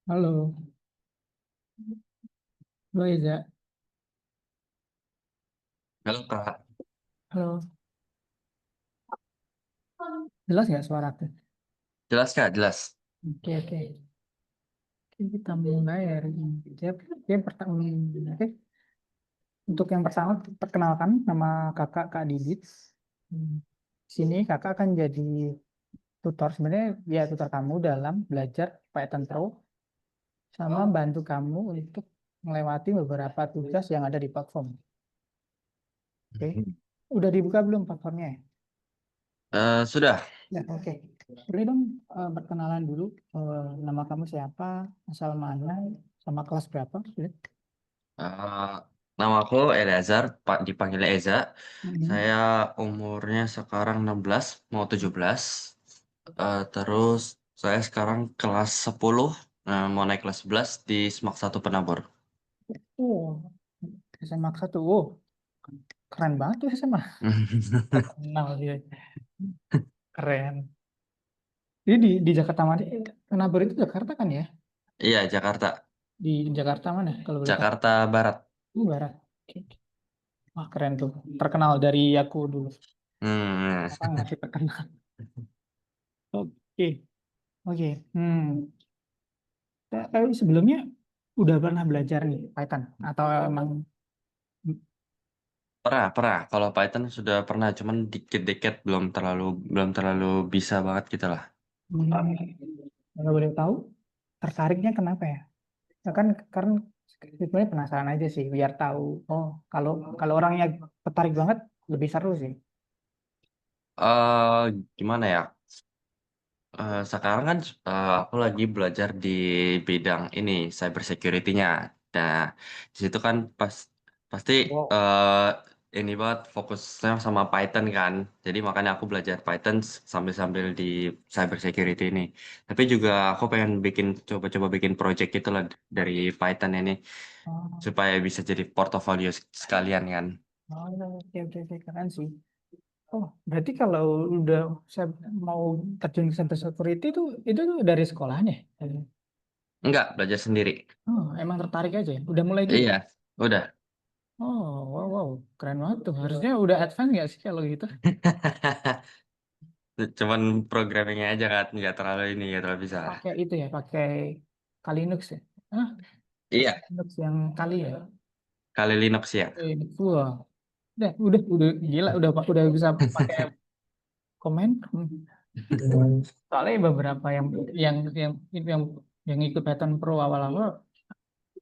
Halo, halo Eza. Halo Kak, Halo, jelas nggak suara aku? jelas Kak, jelas. Oke, oke. Oke, kita mulai hari ini. Oke, pertama, oke. Untuk yang pertama, perkenalkan nama kakak Kak Didit. Di sini kakak akan jadi tutor, sebenarnya ya tutor kamu dalam belajar Python Pro, sama bantu kamu untuk melewati beberapa tugas yang ada di platform. Oke, udah dibuka belum platformnya? Sudah. Ya, oke. Boleh dong perkenalan dulu. Nama kamu siapa, asal mana, sama kelas berapa? Boleh? Eh, Nama aku Eleazar, Pak dipanggil Eza. Mhm. Saya umurnya sekarang 16, mau 17. Terus saya sekarang kelas 10, mau naik kelas 11 di SMAK 1 Penabur. Oh, SMA satu. Oh, keren banget tuh SMA. Terkenal dia. Keren. Jadi di Jakarta mana? Penabur itu Jakarta kan ya? Iya, Jakarta. Di Jakarta mana? Kalau boleh tahu. Jakarta Barat. Barat. Oke. Wah, keren tuh. Terkenal dari aku dulu. Hmm. Apa masih terkenal? Oke. Oke. Tapi sebelumnya udah pernah belajar nih Python atau emang Pernah. Kalau Python sudah pernah, cuman dikit-dikit belum terlalu bisa banget gitu lah. kalau boleh tahu tertariknya kenapa ya? Ya kan karena sebenarnya penasaran aja sih biar tahu. Oh, kalau kalau orangnya tertarik banget lebih seru sih. Gimana ya? Sekarang kan aku lagi belajar di bidang ini cyber security-nya. Nah, di situ kan pasti Wow. eh, ini banget fokusnya sama Python kan. Jadi makanya aku belajar Python sambil-sambil di cyber security ini. Tapi juga aku pengen coba-coba bikin project itu lah dari Python ini Oh, supaya bisa jadi portofolio sekalian kan. oh, oke oke oke keren sih. Oh, berarti kalau udah saya mau terjun ke cyber security itu tuh dari sekolahnya. Enggak, belajar sendiri. Oh, emang tertarik aja ya? Udah mulai juga. Iya, udah. Oh, wow, wow, keren banget tuh. Harusnya udah advance nggak sih kalau gitu? Cuman programmingnya aja kan nggak terlalu bisa. Pakai itu ya, pakai Kali Linux ya. Ah, Iya, Linux yang kali ya. kali Linux ya. Wah, udah gila, udah bisa pakai komen. Soalnya beberapa yang yang yang ikut Python Pro awal-awal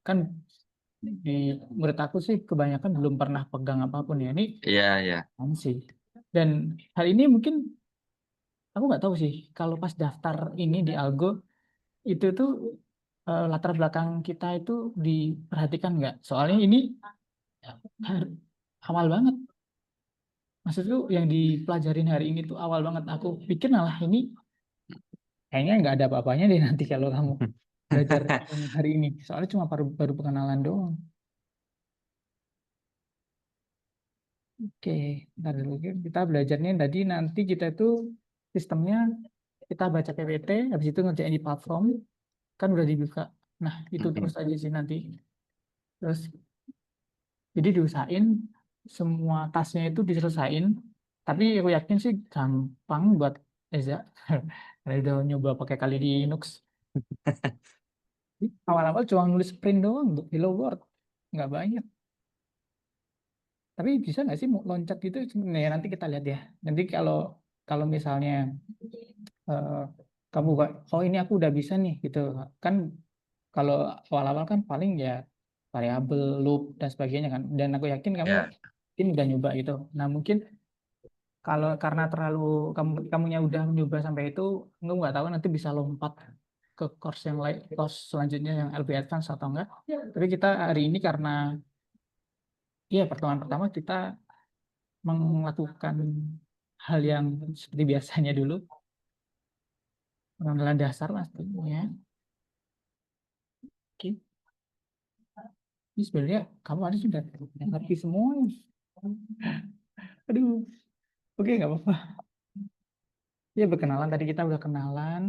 kan di menurut aku sih kebanyakan belum pernah pegang apapun ya. Ini Iya, iya. kan sih. Dan hal ini mungkin aku nggak tahu sih kalau pas daftar ini di Algo itu tuh latar belakang kita itu diperhatikan nggak? Soalnya ini har- awal banget. Maksudku yang dipelajarin hari ini tuh awal banget. Aku pikir malah ini kayaknya nggak ada apa-apanya deh nanti kalau kamu belajar yang hari ini. Soalnya cuma baru baru pengenalan doang. Oke, ntar dulu. Kita belajarnya tadi nanti kita itu sistemnya kita baca PPT, habis itu ngerjain di platform, kan udah dibuka. Nah, itu terus aja sih nanti. Terus, jadi diusahain semua tasnya itu diselesain. Tapi aku yakin sih gampang buat Eza. Karena udah nyoba pakai kali di Linux. Awal-awal cuma nulis print doang untuk Hello World. Nggak banyak. Tapi bisa nggak sih mau loncat gitu? Nih, nanti kita lihat ya. Nanti kalau kalau misalnya eh, kamu oh ini aku udah bisa nih gitu kan, kalau awal-awal kan paling ya variabel loop dan sebagainya kan, dan aku yakin kamu Ya. mungkin udah nyoba gitu. Nah mungkin kalau karena terlalu kamunya udah nyoba sampai itu, nggak tahu nanti bisa lompat ke course yang lain, course selanjutnya yang lebih advance atau enggak. Tapi kita hari ini karena ya pertemuan pertama kita melakukan hal yang seperti biasanya dulu, pengenalan dasar pastinya. Oke. Ini sebenarnya kamu harus sudah ngerti semua. Aduh, oke nggak apa-apa. Ya perkenalan tadi kita udah kenalan.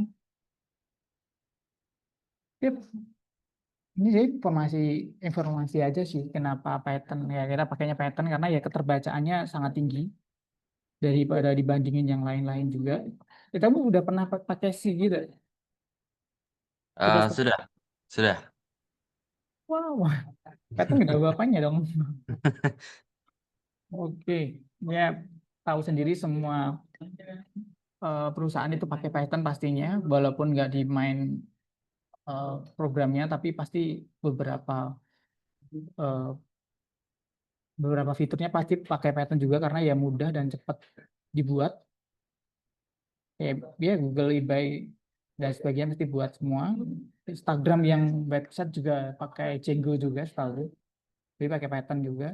Yep. Ini sih informasi informasi aja sih kenapa Python ya kita pakainya Python karena ya keterbacaannya sangat tinggi daripada dibandingin yang lain-lain juga. Kamu udah pernah pakai C gitu? Eh, C++? sudah, sudah. Wow, Python nggak ada bapaknya dong. Oke, ya tahu sendiri semua perusahaan itu pakai Python pastinya, walaupun nggak di main programnya, tapi pasti beberapa eh, beberapa fiturnya pasti pakai Python juga karena ya mudah dan cepat dibuat. Ya, dia Google, eBay dan sebagainya mesti buat semua. Instagram yang website juga pakai Django juga selalu. Jadi pakai Python juga.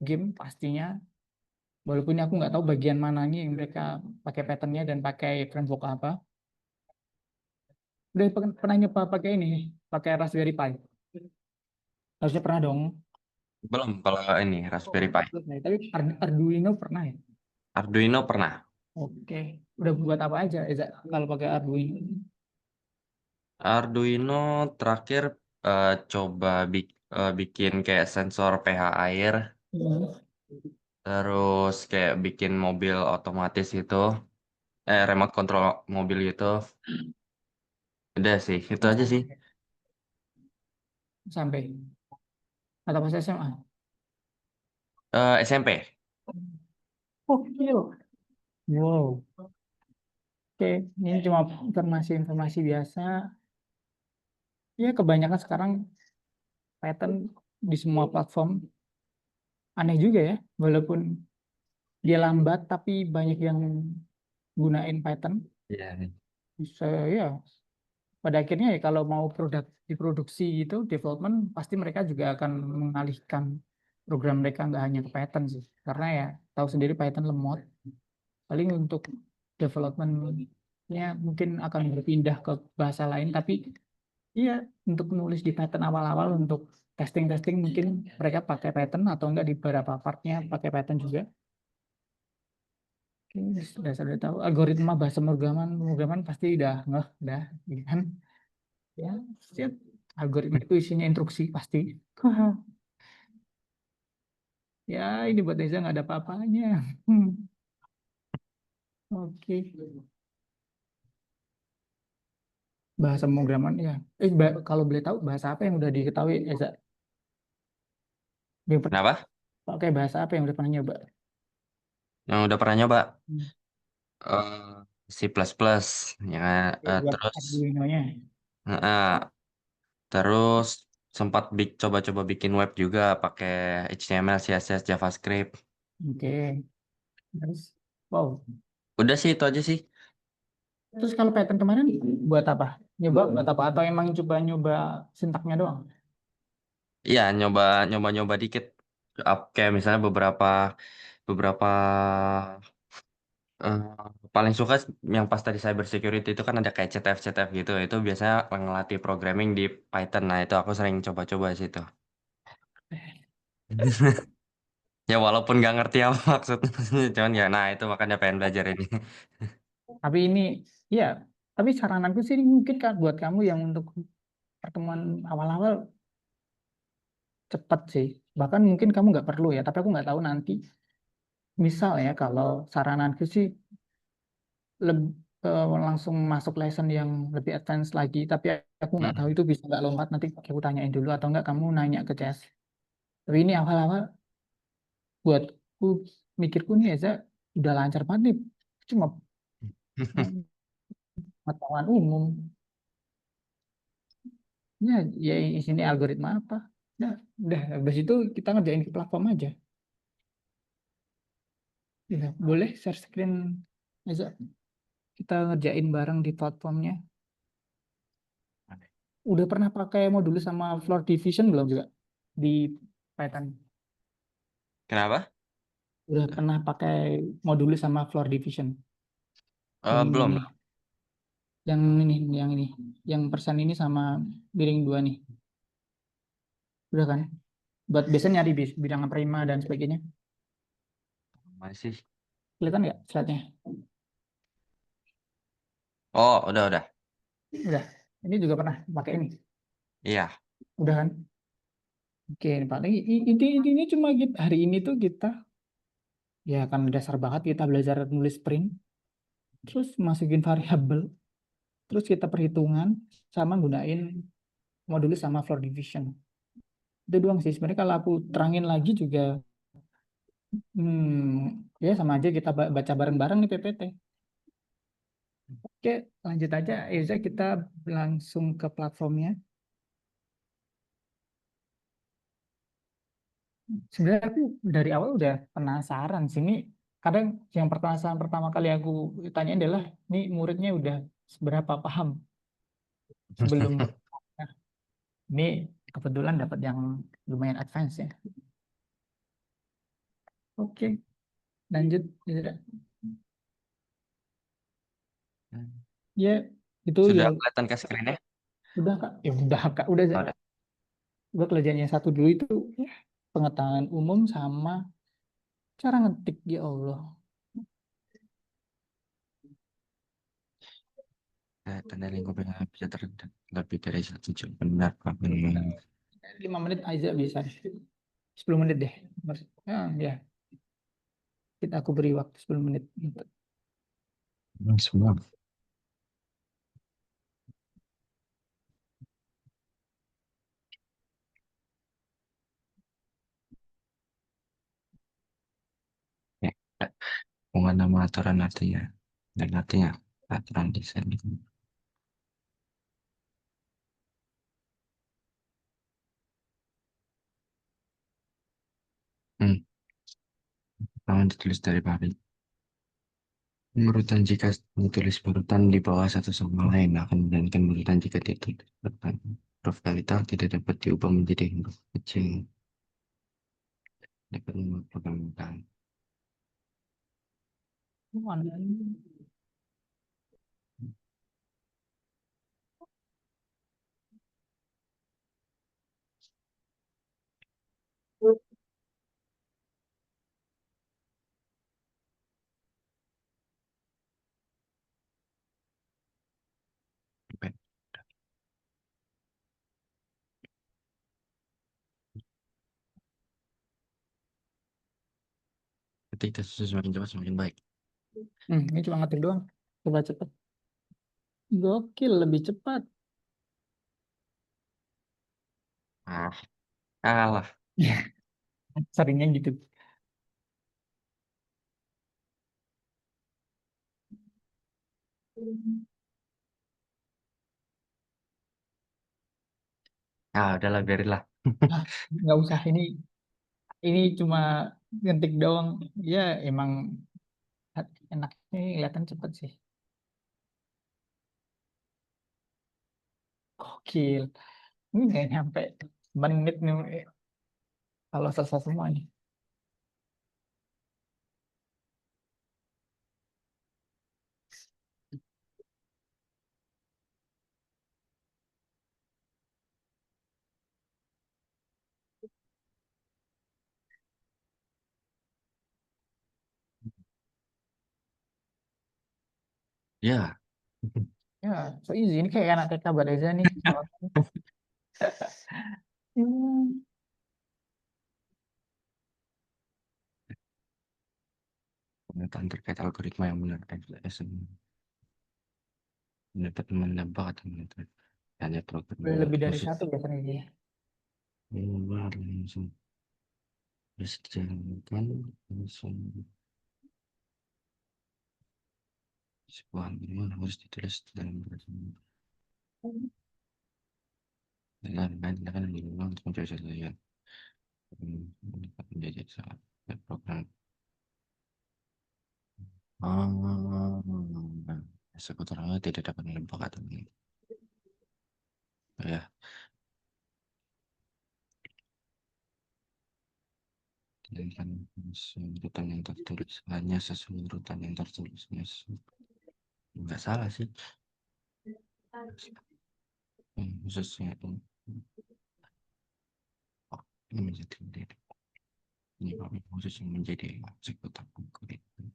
Game pastinya. Walaupun aku nggak tahu bagian mananya yang mereka pakai Pythonnya dan pakai framework apa. Udah pernah nyoba pakai ini, pakai Raspberry Pi. Harusnya pernah dong. Belum kalau ini Raspberry Pi. Nah, tapi Arduino pernah ya? Arduino pernah. Oke. Udah buat apa aja, Eza, kalau pakai Arduino? Arduino terakhir coba bikin kayak sensor pH air, Hmm. terus kayak bikin mobil otomatis itu, remote control mobil gitu. Udah sih, itu aja sih. Sampai atau pas SMA? SMP. Oke. Wow. Oke, ini cuma informasi-informasi biasa. Ya, kebanyakan sekarang Python di semua platform aneh juga ya. Walaupun dia lambat, tapi banyak yang gunain Python. Iya. Bisa ya, pada akhirnya ya kalau mau produk diproduksi itu development pasti mereka juga akan mengalihkan program mereka nggak hanya ke Python sih. Karena ya tahu sendiri Python lemot. Paling untuk developmentnya mungkin akan berpindah ke bahasa lain, tapi iya, untuk nulis di Python awal-awal untuk testing-testing mungkin mereka pakai Python atau enggak di beberapa partnya pakai Python juga. Oke, sudah tahu algoritma bahasa pemrograman pemrograman pasti udah ngeh, udah, gitu kan? Ya, siap. Algoritma itu isinya instruksi pasti. Ya, ini buat Reza nggak ada apa-apanya. Hmm, Oke, bahasa pemrograman ya. Kalau boleh tahu bahasa apa yang udah diketahui Eza? Yang Kenapa? pakai bahasa apa yang udah pernah nyoba? Yang udah pernah nyoba Hmm. C++, ya, Buat terus Arduino-nya. terus sempat coba-coba bikin web juga pakai HTML, CSS, JavaScript. Oke. Terus, wow. Udah sih itu aja sih. Terus kalau Python kemarin buat apa? Nyoba buat apa? Atau emang coba nyoba sintaknya doang? Iya, nyoba-nyoba dikit. Kayak misalnya beberapa beberapa eh, paling suka yang pas tadi cyber security itu kan ada kayak CTF gitu. Itu biasanya ngelatih programming di Python. Nah, itu aku sering coba-coba sih itu. Ya walaupun nggak ngerti apa maksudnya, cuman ya nah itu makanya pengen belajar ini. Tapi ini, ya, tapi sarananku sih ini mungkin kan buat kamu yang untuk pertemuan awal-awal cepat sih. Bahkan mungkin kamu nggak perlu ya, tapi aku nggak tahu nanti. Misal ya, kalau sarananku sih langsung masuk lesson yang lebih advance lagi, tapi aku nggak tahu Hmm. itu bisa nggak lompat, nanti aku tanyain dulu atau nggak kamu nanya ke CS. Tapi ini awal-awal buatku mikirku nih Eza udah lancar banget nih. Cuma pengetahuan umum. Ya, ya sini algoritma apa. Udah, habis itu kita ngerjain ke platform aja. Ya, boleh share screen Eza. Kita ngerjain bareng di platformnya. Udah pernah pakai modul sama floor division belum juga di Python? Kenapa? Udah pernah pakai modul sama floor division? Yang Belum, ini, belum. yang ini, yang persen ini sama miring dua nih. Udah kan? Buat biasanya nyari bidang prima dan sebagainya. Masih. Kelihatan nggak slide-nya? Oh, udah, udah. Udah. Ini juga pernah pakai ini. Iya. Udah kan? Oke, paling intinya cuma kita, hari ini tuh kita ya kan dasar banget kita belajar nulis print, terus masukin variabel, terus kita perhitungan sama gunain modulus sama floor division. Itu doang sih. Sebenarnya kalau aku terangin lagi juga, ya sama aja kita baca bareng-bareng nih PPT. Oke, lanjut aja. Eza, kita langsung ke platformnya. Sebenarnya aku dari awal udah penasaran sih. Ini kadang yang pertanyaan pertama kali aku tanyain adalah, ini muridnya udah seberapa paham sebelum nah, ini kebetulan dapat yang lumayan advance ya. Oke, lanjut. Eza. Ya, itu ya Sudah kelihatan ke screen-nya? udah Kak. Ya udah Kak, udah. Oh, udah. Gue kerjaan yang satu dulu itu ya, pengetahuan umum sama cara ngetik, ya Allah. Tanda lingkupnya bisa terlihat lebih dari satu jam. Benar, Pak. Benar. 5 menit aja bisa. 10 menit deh. Ya, ya. Kita aku beri waktu 10 menit. Semua. Ya. Hubungan nama aturan artinya. Dan artinya aturan desain. Hmm. Namun ditulis dari bawah. Urutan jika ditulis urutan di bawah satu sama lain akan menjadikan urutan jika ditulis urutan. Huruf kapital tidak dapat diubah menjadi huruf kecil. Dapat memperkenalkan. Mana ini? Ketika susu semakin cepat semakin baik. Ini cuma ngetik doang. Coba cepet. Gokil, lebih cepat. Ah, kalah. Ya, seringnya gitu. Ah, udahlah biarin lah. Ah, nggak usah. Ini cuma ngetik doang. Ya, emang enaknya kelihatan cepet sih. Gokil. Ini nggak nyampe 1 menit nih kalau selesai semuanya. Ya, Ya, so easy. Ini kayak anak TK buat aja nih. Hmm. pengetahuan terkait algoritma yang benar XLS dapat menebak atau menentukan hanya program Boleh lebih dari khusus satu biasanya dia. luar langsung bisa dijalankan langsung sebuah email harus ditulis dalam bahasa dengan tindakan yang dilakukan untuk mencari sesuatu dapat menjadi saat program seputarnya tidak dapat menebak atau ya tindakan urutan yang tertulis hanya sesuai urutan yang tertulisnya nggak salah sih. Khususnya oh, ini menjadi ini kami khusus yang menjadi eksekutor algoritma.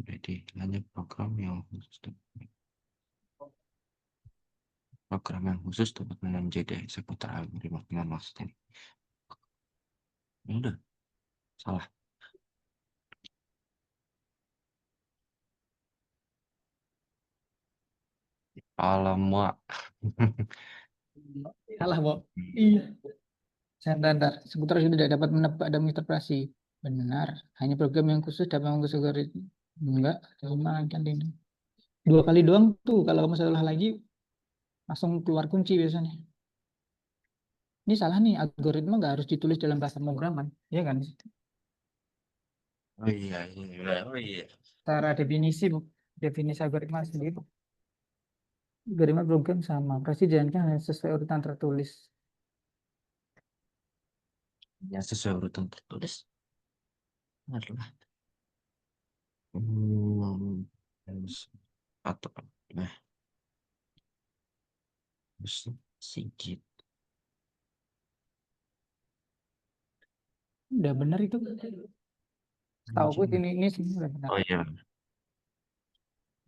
Jadi hanya program yang khusus program yang khusus dapat menjadi eksekutor algoritma dengan maksud ini. Ya udah, salah. Alamak. Salah, Bo. Iya. Bentar. Seputar sudah tidak dapat menebak dan menginterpretasi. Benar. Hanya program yang khusus dapat mengurus algoritma. Enggak. Cuma kan ini. 2 kali doang tuh. Kalau kamu salah lagi, langsung keluar kunci biasanya. Ini salah nih. Algoritma nggak harus ditulis dalam bahasa pemrograman. Ya kan? Oh iya, iya, oh iya. Cara definisi, Bu. Definisi algoritma sendiri. Algoritma program sama. Pasti dijalankan hanya sesuai urutan tertulis. Ya sesuai urutan tertulis. Adalah. Hmm, harus- atau nah, sedikit. Udah benar itu. Tahu gue ini semua udah benar. Oh iya.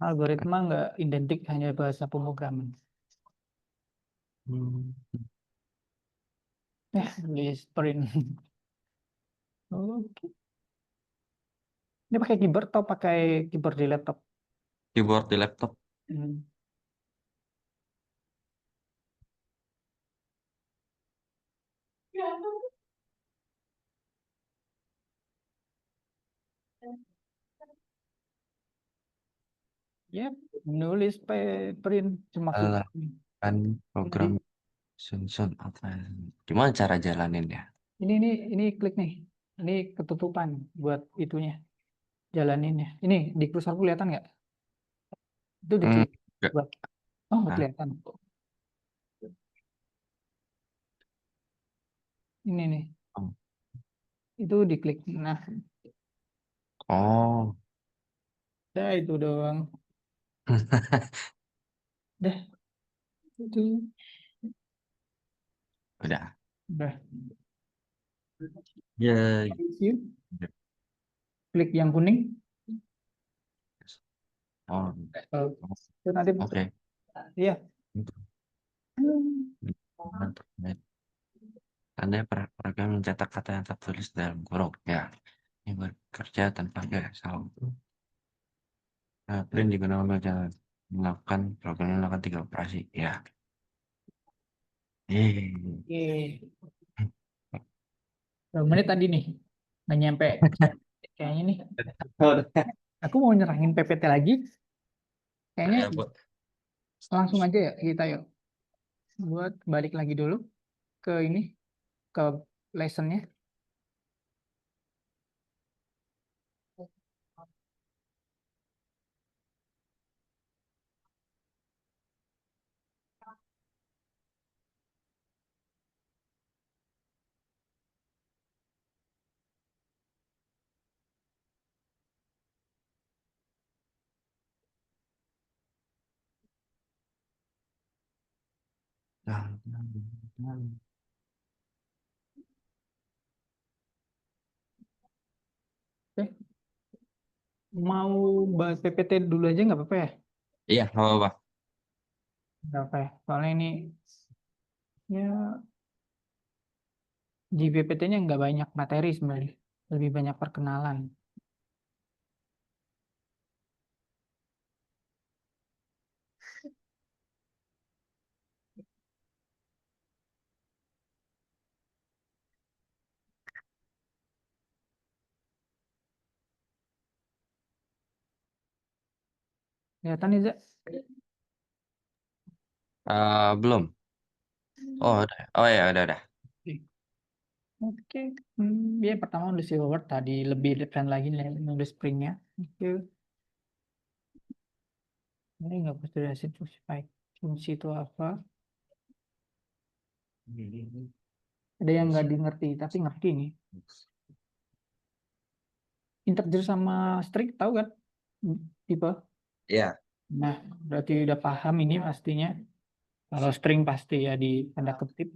Algoritma nggak identik hanya bahasa pemrograman. Hmm. List print. Oke. Ini pakai keyboard atau pakai keyboard di laptop? Keyboard di laptop. Hmm. Ya, nulis print cuma Alah, keyboard. kan Jadi program Sunsun apa? Gimana cara jalanin ya? ini klik nih. Ini ketutupan buat itunya, jalaninnya. Ini di kursor kelihatan nggak? Itu Hmm, diklik enggak. buat. Oh, nggak Ah, kelihatan. Ini nih, oh. itu diklik. Nah, Oh. dah itu doang. Dah itu. Udah. Udah. Ya. Klik yang kuning. Oh, Oh, itu nanti oke. iya. Anda program mencetak kata yang tertulis dalam kurung. Ya, ini bekerja tanpa salah. Nah, print digunakan untuk melakukan programnya melakukan 3 operasi. Ya. Eh. Oke. Berapa menit tadi nih? Nggak nyampe. Kayaknya nih. Aku mau nyerahin PPT lagi. Kayaknya Ya, buat. langsung aja ya kita yuk. Buat balik lagi dulu ke ini, ke lessonnya. Oke. Mau bahas PPT dulu aja nggak apa-apa ya? Iya, nggak apa-apa. Nggak apa ya. Soalnya ini ya di PPT-nya nggak banyak materi sebenarnya. Lebih banyak perkenalan. Kelihatan nih, Zak? Belum. Oh, udah. Oh ya, udah. Oke. Ya pertama nulis Word tadi lebih depan lagi nulis springnya. Oke. Ini nggak bisa jelasin fungsi baik. Fungsi itu apa? Ada yang nggak di ngerti, tapi ngerti nih. Integer sama string tahu kan? Tipe. Iya. Nah, berarti udah paham ini pastinya. Kalau string pasti ya di tanda kutip.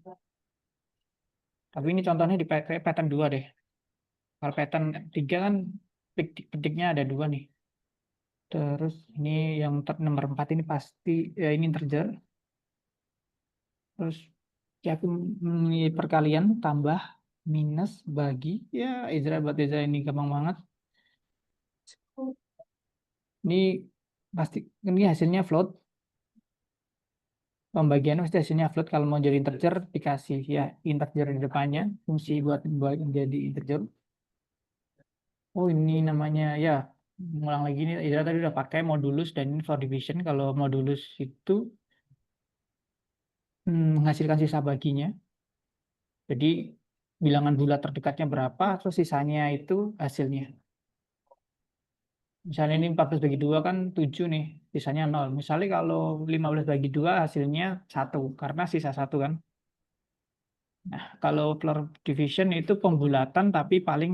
Tapi ini contohnya di pattern 2 deh. Kalau pattern 3 kan petiknya ada 2 nih. Terus ini yang nomor 4 ini pasti ya ini integer. Terus ya aku perkalian tambah minus bagi ya Ezra buat Ezra ini gampang banget. Ini pasti ini hasilnya float. Pembagian pasti hasilnya float kalau mau jadi integer dikasih ya integer di depannya fungsi buat menjadi integer. Oh ini namanya ya ngulang lagi nih Izra tadi udah pakai modulus dan ini for division. Kalau modulus itu menghasilkan sisa baginya. Jadi bilangan bulat terdekatnya berapa terus sisanya itu hasilnya. Misalnya ini 14 bagi 2 kan 7 nih, sisanya 0. Misalnya kalau 15 bagi 2 hasilnya 1 karena sisa 1 kan. Nah, kalau floor division itu pembulatan tapi paling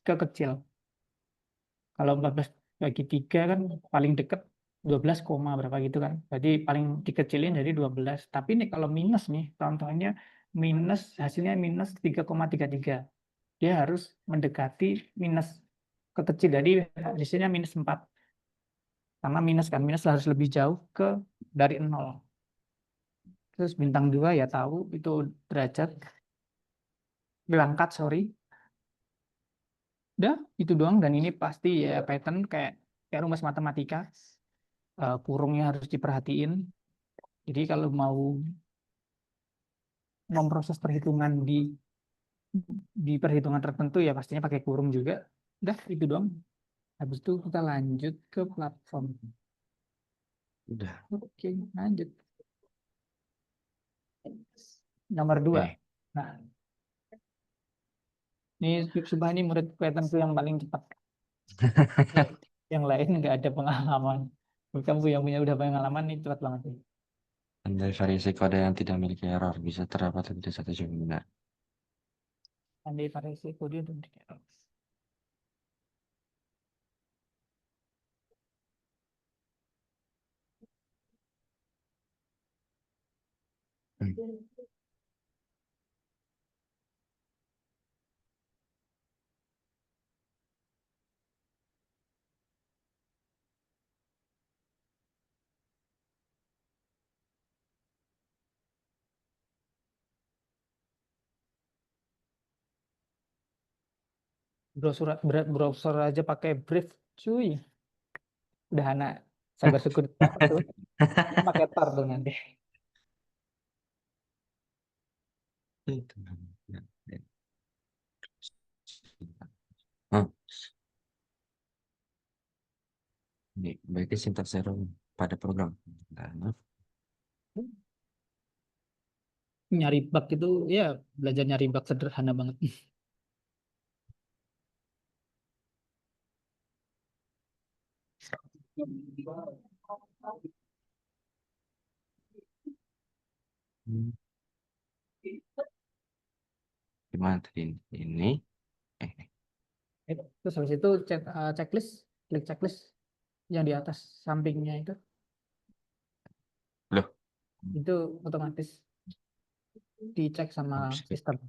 kekecil. Kalau 14 bagi 3 kan paling deket 12 koma berapa gitu kan. Jadi paling dikecilin jadi 12. Tapi nih kalau minus nih, contohnya minus hasilnya minus 3,33. Dia harus mendekati minus kekecil. Jadi hasilnya minus 4. Karena minus kan, minus harus lebih jauh ke dari 0. Terus bintang 2 ya tahu itu derajat. Berangkat, sorry. Udah, itu doang. Dan ini pasti ya pattern kayak kayak rumus matematika. Kurungnya harus diperhatiin. Jadi kalau mau memproses perhitungan di perhitungan tertentu ya pastinya pakai kurung juga. Udah, itu doang. Habis itu kita lanjut ke platform. Udah. Oke, lanjut. Nomor 2. Oke. Nah, ini sumpah ini murid patternku yang paling cepat. Yang lain nggak ada pengalaman. Kamu yang punya udah pengalaman ini cepat banget. Andai variasi kode yang tidak memiliki error bisa terdapat lebih dari satu jawaban benar. Andai variasi kode untuk error. Hmm. Browser aja pakai Brave, cuy. Udah anak cyber security banget tuh. Kan pakai Tor tuh nanti. Itu. Hah, ini baiknya sintaks error pada program. Nah, Nyari bug itu ya belajar nyari bug sederhana banget. hmm, gimana tadi ini? Eh, Terus habis itu checklist, klik checklist yang di atas sampingnya loh, itu otomatis dicek sama habis ke- sistem.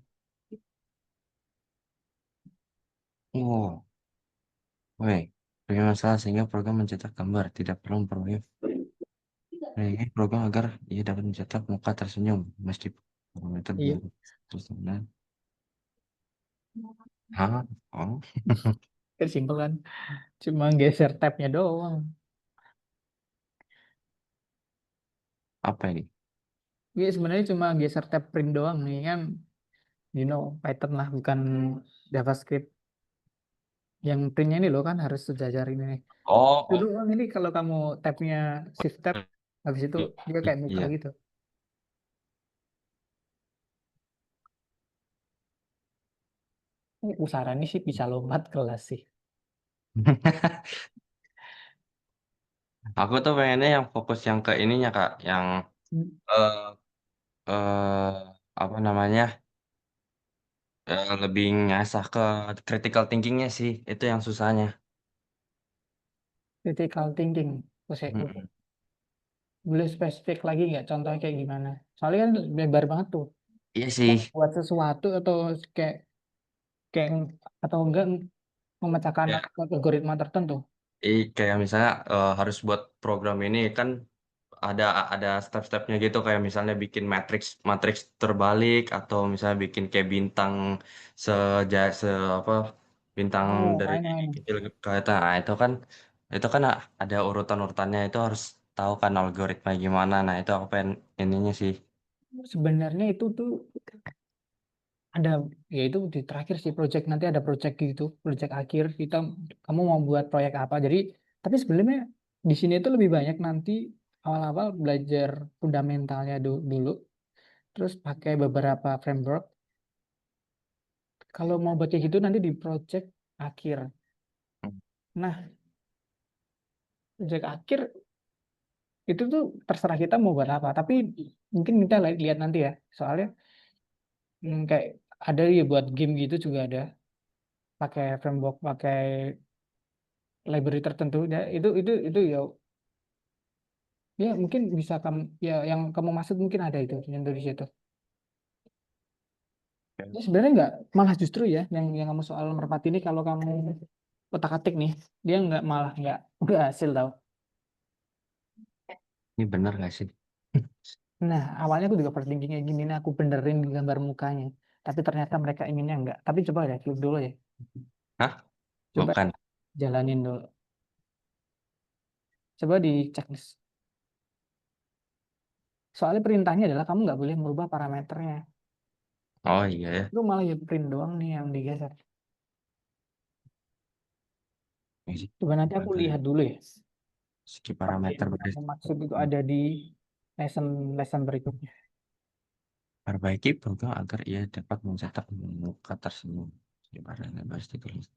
oh, weh, punya masalah sehingga program mencetak gambar tidak perlu memperoleh program agar ia dapat mencetak muka tersenyum mesti parameter Iya, baru terus kemudian hah oh kan simpel kan. Cuma geser tabnya doang. apa ini Iya sebenarnya cuma geser tab print doang nih kan. You know, Python lah bukan JavaScript. Yang printnya ini loh kan harus sejajar ini nih. oh Itu oh doang ini kalau kamu tabnya shift tab, habis itu dia kayak muka iya. gitu. Ini usahanya sih bisa lompat kelas sih. Aku tuh pengennya yang fokus yang ke ininya Kak, yang Hmm. eh apa namanya lebih ngasah ke critical thinkingnya sih, itu yang susahnya. Critical thinking. Terus Mm-mm. boleh spesifik lagi nggak contohnya kayak gimana? Soalnya kan lebar banget tuh. Iya sih, Buat sesuatu atau kayak kayak atau enggak memecahkan ya. algoritma tertentu. Kayak misalnya harus buat program ini kan ada step-stepnya gitu kayak misalnya bikin matriks matriks terbalik atau misalnya bikin kayak bintang se apa bintang Oh, dari I know, I know. kecil ke atas. Nah, itu kan ada urutan-urutannya itu harus tahu kan algoritma gimana. Nah, itu aku pengen ininya sih. Sebenarnya itu tuh ada, ya itu di terakhir sih project, nanti ada project gitu, project akhir kita, kamu mau buat proyek apa. Jadi tapi sebenarnya di sini itu lebih banyak nanti awal-awal belajar fundamentalnya dulu, terus pakai beberapa framework. Kalau mau buat kayak gitu nanti di project akhir. Nah, project akhir itu tuh terserah kita mau buat apa, tapi mungkin kita lihat nanti ya, soalnya kayak ada ya buat game gitu juga ada pakai framework, pakai library tertentu ya, itu ya, ya mungkin bisa kamu, ya yang kamu maksud mungkin ada itu nyentuh di situ. Ya, sebenarnya nggak, malah justru ya yang kamu soal merpati ini, kalau kamu otak-atik nih, dia nggak, malah nggak hasil tau. Ini bener gak sih? Nah, awalnya aku juga overthinking kayak gini, nah aku benerin di gambar mukanya, tapi ternyata mereka inginnya enggak. Tapi coba ya, klik dulu ya, Hah? coba Bukan. jalanin dulu, coba di checklist. Soalnya perintahnya adalah kamu nggak boleh merubah parameternya. Oh iya ya. Lu malah ya print doang nih yang digeser. Ini sih. Coba nanti aku lihat dulu ya. Segi Apa parameter yang kamu maksud itu ada di lesson lesson berikutnya. perbaiki program agar ia dapat mencetak muka tersebut. Sebenarnya pasti tulis.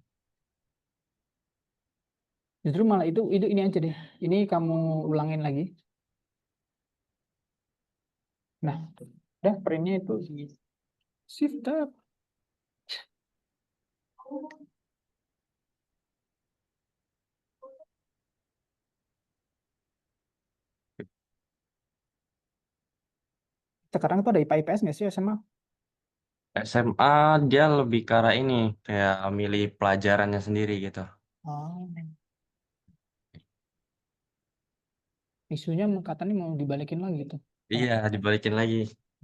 Justru malah itu ini aja deh. Ini kamu ulangin lagi. Nah, udah printnya itu shift tab. Sekarang tuh ada IPA IPS nggak sih SMA? SMA dia lebih ke arah ini kayak milih pelajarannya sendiri gitu. Oh, isunya katanya mau dibalikin lagi tuh. Iya, dibalikin lagi.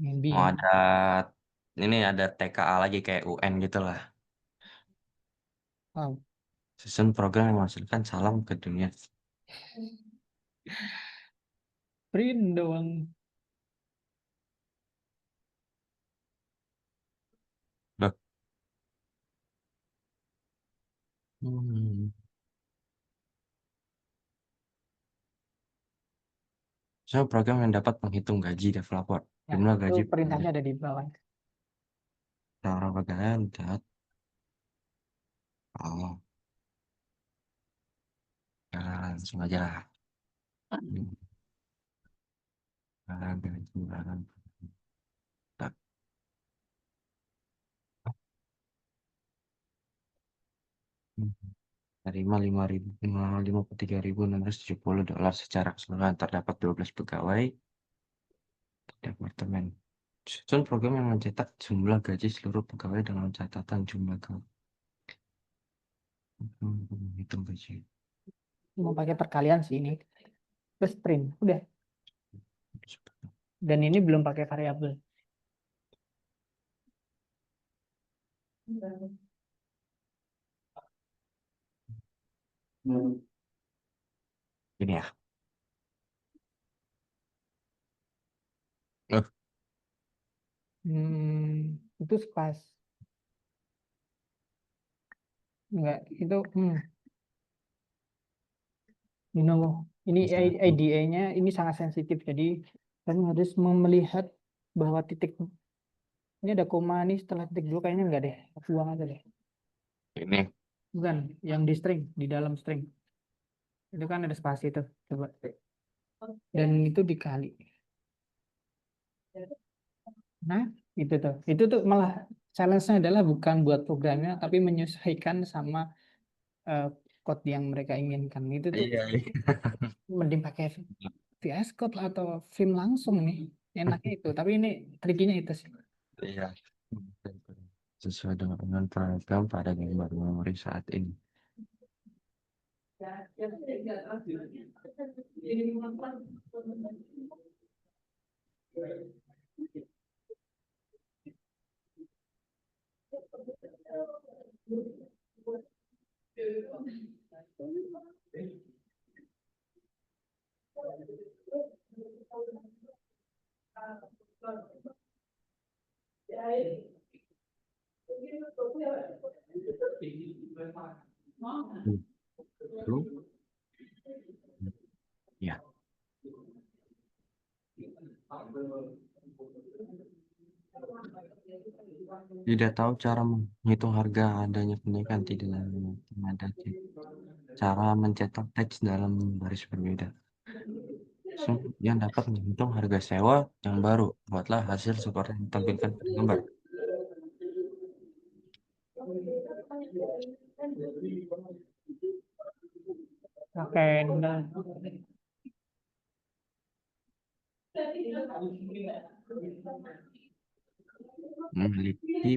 Mau Bingung. ada ini ada TKA lagi kayak UN gitu lah. Wow. Susun program yang menghasilkan salam ke dunia. Print doang. Loh. Hmm. So, program yang dapat menghitung gaji developer. Ya, Jumlah itu gaji perintahnya ada di bawah. cara pegawai dat. Oh, ya, langsung aja lah. Hmm. Gaji. Terima 53.670 dolar secara keseluruhan. Terdapat 12 pegawai departemen. Susun program yang mencetak jumlah gaji seluruh pegawai dengan catatan jumlah gaji. Hitung gaji. Mau pakai perkalian sih ini. Terus print. Udah. Dan ini belum pakai variabel. Ini ya. Oh, Itu pas. Enggak, itu you know, ini bisa. IDE-nya ini sangat sensitif. Jadi kami harus melihat bahwa titik ini ada koma nih setelah titik dua, kayaknya enggak deh. Aku buang aja deh. Ini. Bukan, yang di string, di dalam string. Itu kan ada spasi itu. Coba. Dan itu dikali. Nah, itu tuh. Itu tuh malah challenge-nya adalah bukan buat programnya, tapi menyesuaikan sama eh, code yang mereka inginkan. Itu tuh Iya, iya. mending pakai VS Code lah atau Vim langsung nih. Enaknya itu. Tapi ini trikinya itu sih. Iya. Sesuai dengan program pada gambar memori saat ini. Hmm, Lalu, ya, tidak tahu cara menghitung harga adanya kenaikan tidak ada cara mencetak teks dalam baris berbeda. Yang dapat menghitung harga sewa yang baru. Buatlah hasil seperti yang ditampilkan pada gambar. Oke, nah,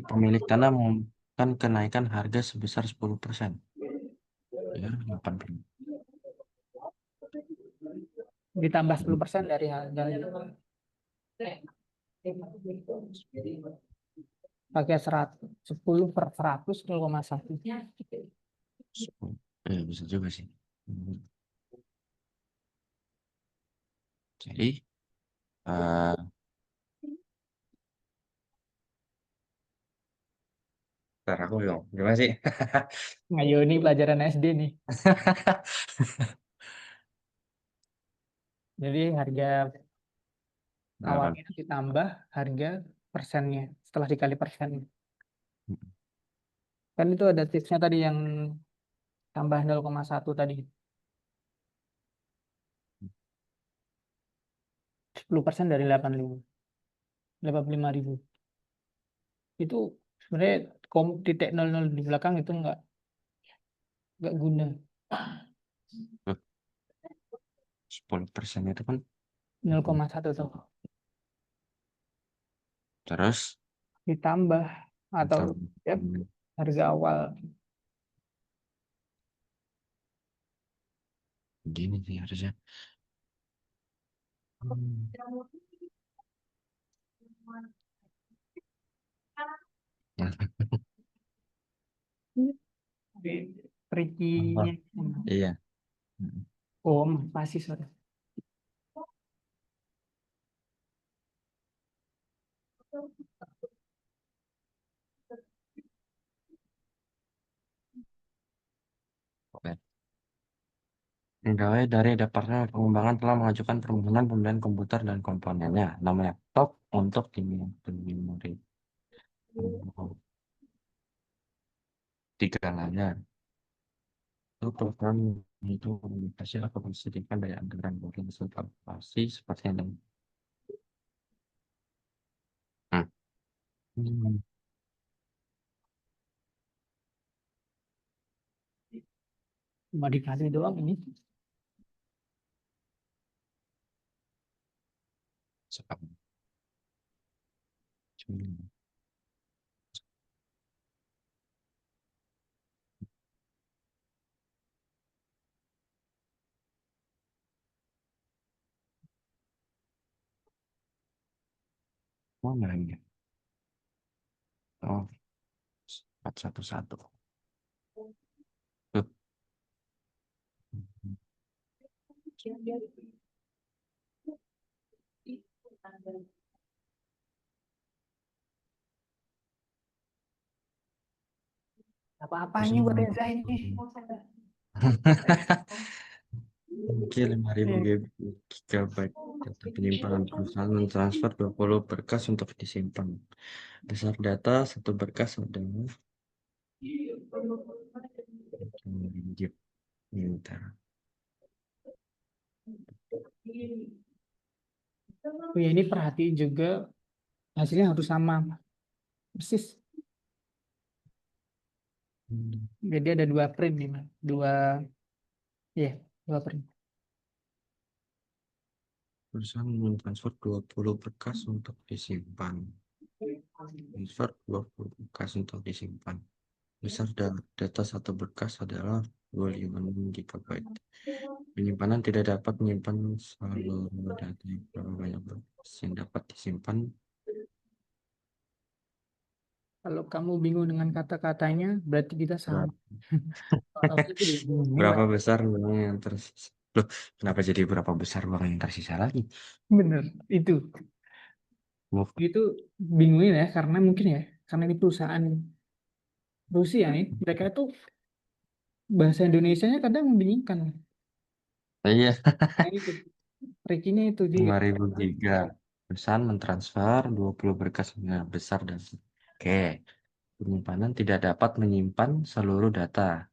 Pemilik tanah mengumumkan kenaikan harga sebesar 10%. Ya, 80. ditambah 10% dari harga pakai 100, 10 per 100 0,1. Bisa juga sih. Jadi, eh ntar aku bilang, gimana sih? Ngayo ini pelajaran SD nih. Jadi harga Delapan. awalnya ditambah harga persennya setelah dikali persen. Kan itu ada tipsnya tadi yang tambah 0,1 tadi. 10% dari 85.000. Itu sebenarnya titik 00 di belakang itu nggak guna. 10% itu kan 0,1 tuh terus ditambah atau atau ya, harga awal. gini sih harusnya. Hmm. Tricky-nya. Apa? Iya. Hmm. Oh, masih sorry. Oke. Pegawai dari Departemen Pengembangan telah mengajukan permohonan pembelian komputer dan komponennya, nama laptop untuk memori 3 layar. Untuk program itu komunikasi atau disediakan dari anggaran mungkin kalkulasi seperti yang Hmm. Hmm. Cuma dikali doang ini. Sekarang. Hmm. Mana ini? Oh, 411. Tuh. Apa-apanya Terusnya buat mana? Reza ini. Mungkin 5.000 Iya. gigabyte data penyimpanan perusahaan mentransfer 20 berkas untuk disimpan. Besar data satu berkas adalah gig. Bentar. Oh ya, ini perhatiin juga hasilnya harus sama persis. Hmm. Jadi ada dua print nih, Mas. Ya, dua print. Perusahaan mentransfer 20 berkas untuk disimpan. Transfer 20 berkas untuk disimpan. Besar data satu berkas adalah 256 GB. Penyimpanan tidak dapat menyimpan seluruh data. Berapa banyak berkas yang dapat disimpan? Kalau kamu bingung dengan kata-katanya, berarti kita sama. Berapa, Kalau aku juga bingung, berapa Mas. besar uang yang tersisa? Loh, kenapa jadi berapa besar uang yang tersisa lagi? Bener, itu. Wah, Itu bingungin ya, karena mungkin ya, karena ini perusahaan Rusia nih, mereka itu bahasa Indonesianya kadang membingungkan. iya, Nah itu, trikinya itu di 5.000 giga. Perusahaan mentransfer 20 berkas yang besar dan oke. Penyimpanan tidak dapat menyimpan seluruh data.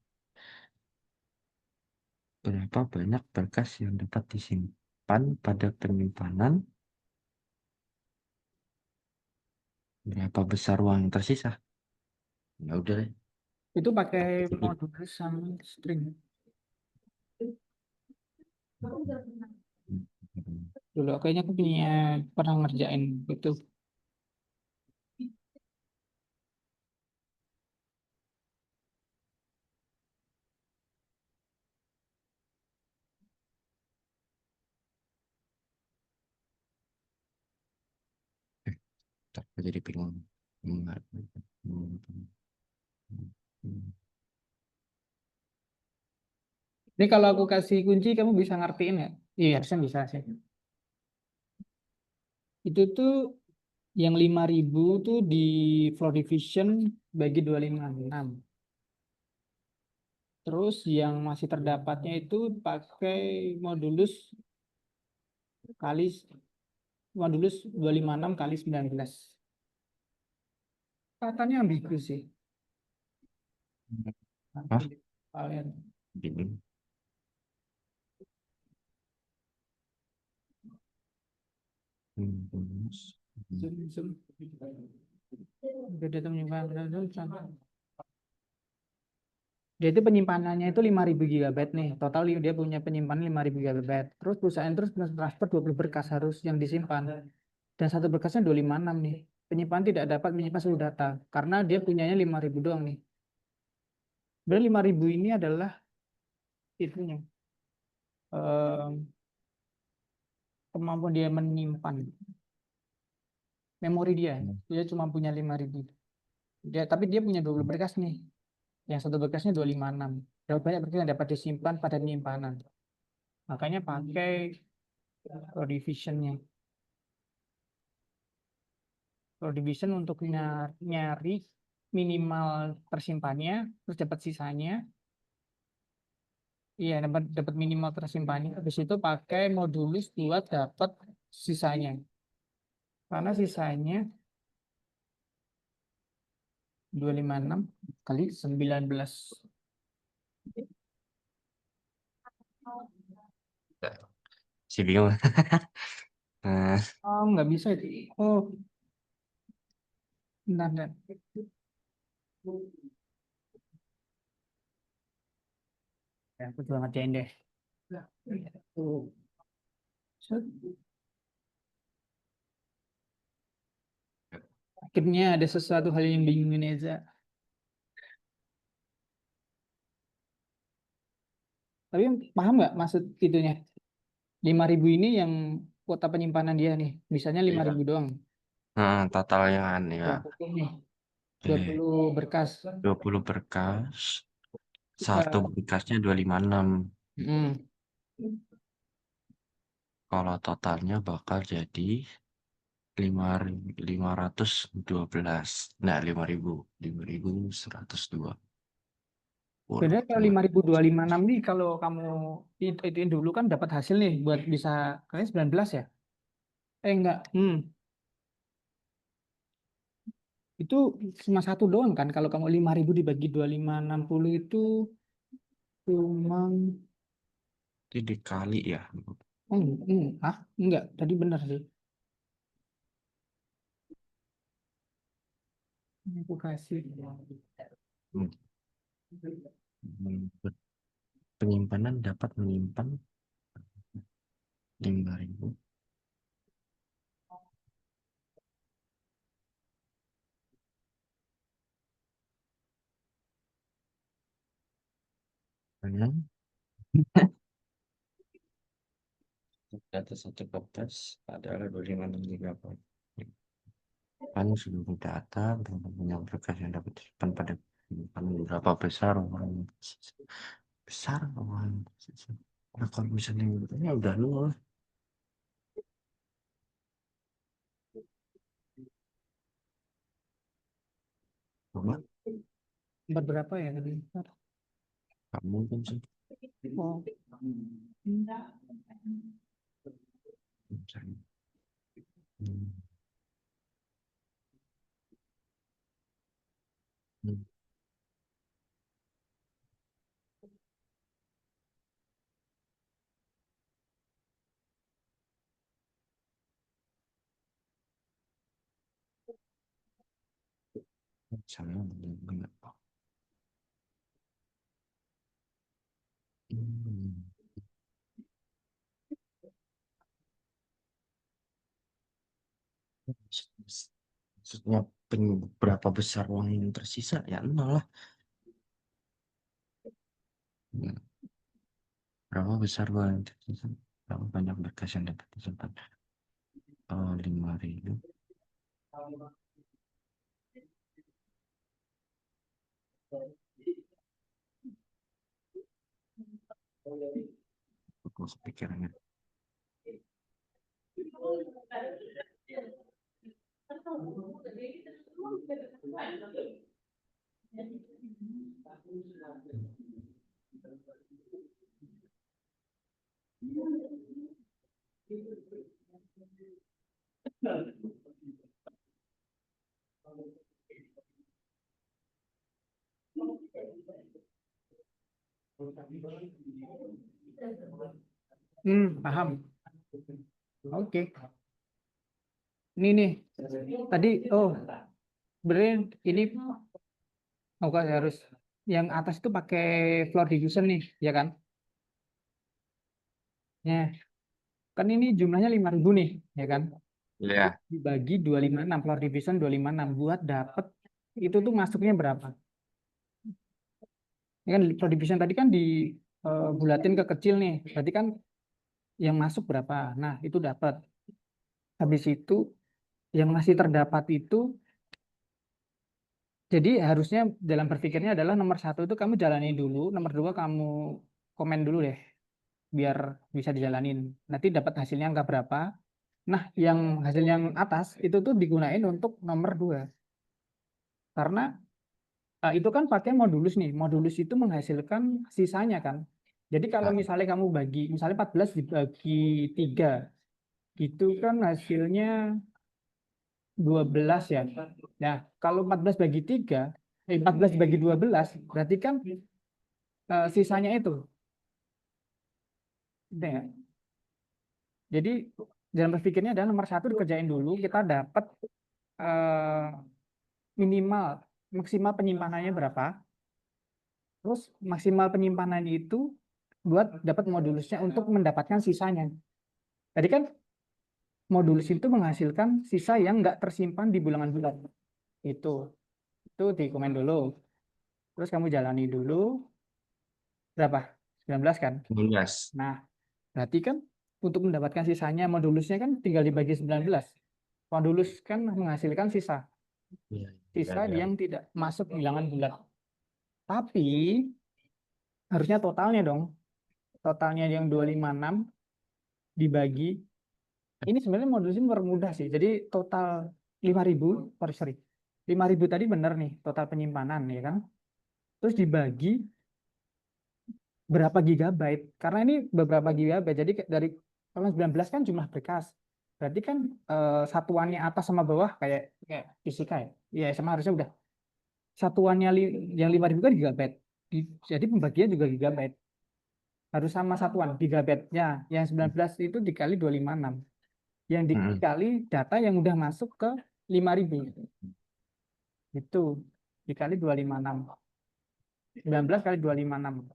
Berapa banyak berkas yang dapat disimpan pada penyimpanan? Berapa besar uang yang tersisa? Ya udah deh. itu pakai Tak pikir. modul sama string. Dulu kayaknya aku punya pernah ngerjain itu. Tak jadi bingung. Enggak. Ini kalau aku kasih kunci, kamu bisa ngertiin nggak? Iya, harusnya bisa sih. Itu tuh yang 5.000 tuh di floor division bagi 256. Terus yang masih terdapatnya itu pakai modulus kali modulus 256 kali 19. Katanya ambigu sih. Hah? Kalian Bingung. Terus. zoom zoom. Beda penyimpanan. Dia itu penyimpanannya itu 5.000 GB nih. Total dia punya penyimpanan 5.000 GB. Terus perusahaan terus transfer 20 berkas harus yang disimpan. Dan satu berkasnya 256 nih. Penyimpanan tidak dapat menyimpan seluruh data karena dia punyanya 5.000 doang nih. Berarti 5.000 ini adalah itunya eh, kemampuan dia menyimpan memori dia. Dia cuma punya 5.000. Tapi dia punya 20 berkas nih. Yang satu berkasnya 256. Berapa banyak berkas yang dapat disimpan pada penyimpanan. Makanya pakai divisionnya. Kalau division untuk nyari minimal tersimpannya, terus dapat sisanya. Iya, dapat minimal tersimpannya. Habis itu pakai modulus buat dapat sisanya. Karena sisanya 256 kali 19. Si bingung. Nah, Oh, nggak bisa itu. Oh, bentar, bentar. Ya, aku coba ngerjain deh. Tuh. Set. Akhirnya ada sesuatu hal yang bingungin Eza. Tapi paham nggak maksud itunya? 5.000 ini yang kuota penyimpanan dia nih. Misalnya lima iya. ribu doang. Nah, totalnya kan ya. 20 nih. dua Oke. puluh berkas. 20 berkas. Satu Eh, berkasnya 256. mm. Kalau totalnya bakal jadi 5.512. Nah, 5.102. Sebenarnya kalau Coba. 5.256 nih kalau kamu ituin dulu kan dapat hasil nih buat bisa kalian 19 ya? Enggak. Itu cuma satu doang kan. Kalau kamu 5.000 dibagi 2.560 itu cuma Itu dikali ya. enggak, tadi benar sih. Ini aku kasih. Hmm. Penyimpanan dapat menyimpan 5.000. Hmm. Data satu kertas adalah 25 GB. Kan seluruh data yang berkas yang dapat disimpan pada penyimpan berapa besar orang besar orang. Nah, kalau misalnya ya udah nol. Coba, Berapa ya tadi? nggak mungkin sih. Oh. Misalnya, hmm, hmm, misalnya, enggak. Hmm. Maksudnya berapa besar uang yang tersisa ya nol lah. Ya, berapa besar uang yang tersisa, berapa banyak berkas yang dapat disimpan. Oh, 5.000. Aku kepikirannya. Paham. Oke. Ini nih. Tadi sebenarnya ini harus yang atas itu pakai floor diffusion nih, ya kan? Ya, kan ini jumlahnya 5.000 nih, ya kan? Terus Ya, dibagi 256 floor division 256 buat dapet itu tuh masuknya berapa? Ya kan floor division tadi kan di bulatin ke kecil nih. Berarti kan yang masuk berapa? Nah, itu dapat. Habis itu yang masih terdapat itu jadi harusnya dalam berpikirnya adalah nomor satu itu kamu jalani dulu, nomor dua kamu komen dulu deh biar bisa dijalanin. Nanti dapat hasilnya angka berapa. Nah, yang hasil yang atas itu tuh digunain untuk nomor dua. Karena itu kan pakai modulus nih. Modulus itu menghasilkan sisanya kan. Jadi kalau ah, misalnya kamu bagi, misalnya 14 dibagi 3, itu kan hasilnya 12 ya. Nah, kalau 14 bagi 3, 14 bagi 12, berarti kan sisanya itu. Gitu ya. Jadi dalam berpikirnya adalah nomor satu dikerjain dulu, kita dapat eh, minimal, maksimal penyimpanannya berapa. Terus maksimal penyimpanan itu buat dapat modulusnya untuk mendapatkan sisanya. Tadi kan modulus itu menghasilkan sisa yang nggak tersimpan di bilangan bulat. Itu itu di komen dulu. Terus kamu jalani dulu berapa? 19 kan? 12. Nah, berarti kan untuk mendapatkan sisanya modulusnya kan tinggal dibagi 19. Modulus kan menghasilkan sisa. Iya, iya, Sisa iya. yang tidak masuk bilangan bulat. Tapi harusnya totalnya dong. Totalnya yang 256 dibagi. Ini sebenarnya modulus ini mempermudah sih. Jadi total 5.000, sorry. 5.000 tadi benar nih total penyimpanan ya kan. Terus dibagi berapa gigabyte. Karena ini beberapa gigabyte. Jadi dari kalau 19 kan jumlah berkas. Berarti kan satuannya atas sama bawah kayak fisika ya. Iya, sama harusnya udah. Satuannya yang 5.000 kan gigabyte. Jadi pembagian juga gigabyte. Harus sama satuan gigabyte-nya. Yang 19 itu dikali 256. Yang Mm-mm. dikali data yang udah masuk ke 5.000. Itu dikali 256. 19 kali 256.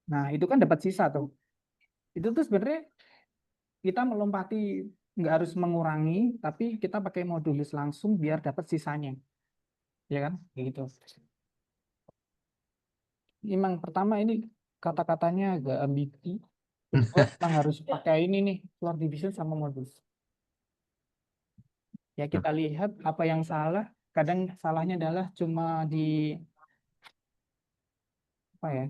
Nah, itu kan dapat sisa tuh. Itu tuh sebenarnya kita melompati nggak harus mengurangi, tapi kita pakai modulus langsung biar dapat sisanya. Ya kan? Kayak gitu. Emang pertama ini kata-katanya agak ambigu. Kedua, emang harus pakai ini nih, floor division sama modus. Ya kita lihat apa yang salah. Kadang salahnya adalah cuma di apa ya?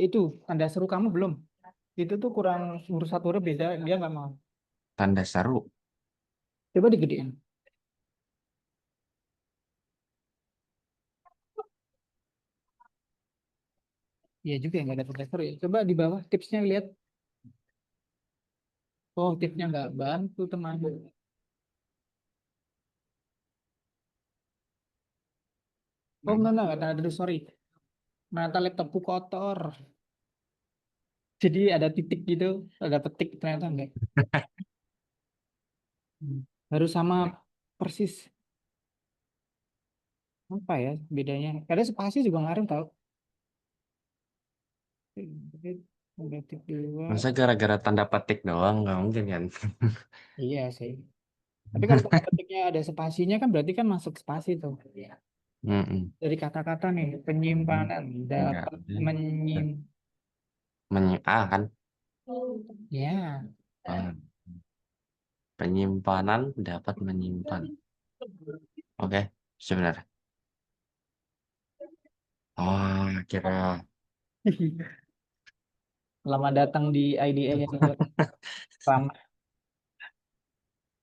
Itu tanda seru kamu belum? Itu tuh kurang urus satu huruf beda, dia nggak mau. Tanda seru. Coba digedein. Iya juga nggak ada tanda seru ya. Coba di bawah tipsnya lihat. Oh, tipsnya nggak bantu teman. Oh, enggak, ada dulu, sorry. Ternyata laptopku kotor. Jadi ada titik gitu, ada petik ternyata enggak. Harus sama persis. Apa ya bedanya? Ada spasi juga ngaruh tau. Negatif dua. Masa gara-gara tanda petik doang nggak mungkin kan? Iya sih. Tapi kalau tanda petiknya ada spasinya kan berarti kan masuk spasi tuh. Mm-mm. Dari kata-kata nih, penyimpanan Enggak. dapat menyim. Kan? Ya. Ah, penyimpanan dapat menyimpan. Oke, sebenarnya. Oh, kira Selamat datang di IDE-nya Sobat. Selamat.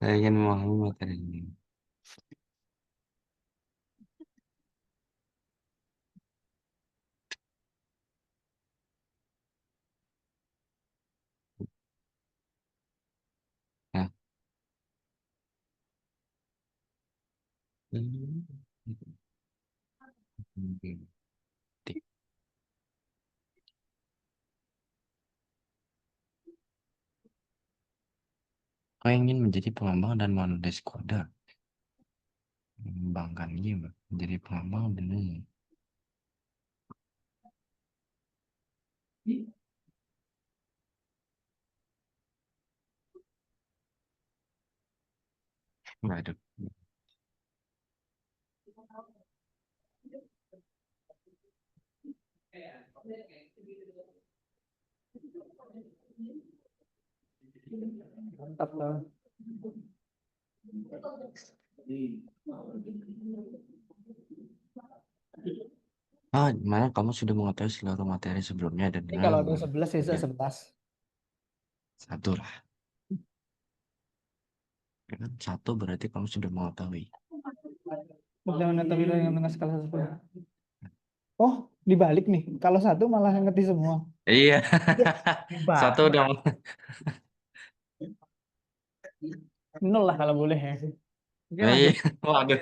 saya ingin memahami materi ini. Ya. Hmm. Tik. Kau ingin menjadi pengembang dan menulis kode. Mengembangkan game menjadi pengembang dan waduh. Mantap loh. Ah, mana kamu sudah mengetahui seluruh materi sebelumnya dan Ini kalau ada 11 sisa ya, 11. satu lah. Ya kan? Satu berarti kamu sudah mengetahui. Jangan tapi yang tengah skala 10. Oh, dibalik nih. Kalau satu malah ngerti semua. Iya, satu Hebat. dong. Nol lah kalau boleh ya. Oke, Iya, lanjut. waduh.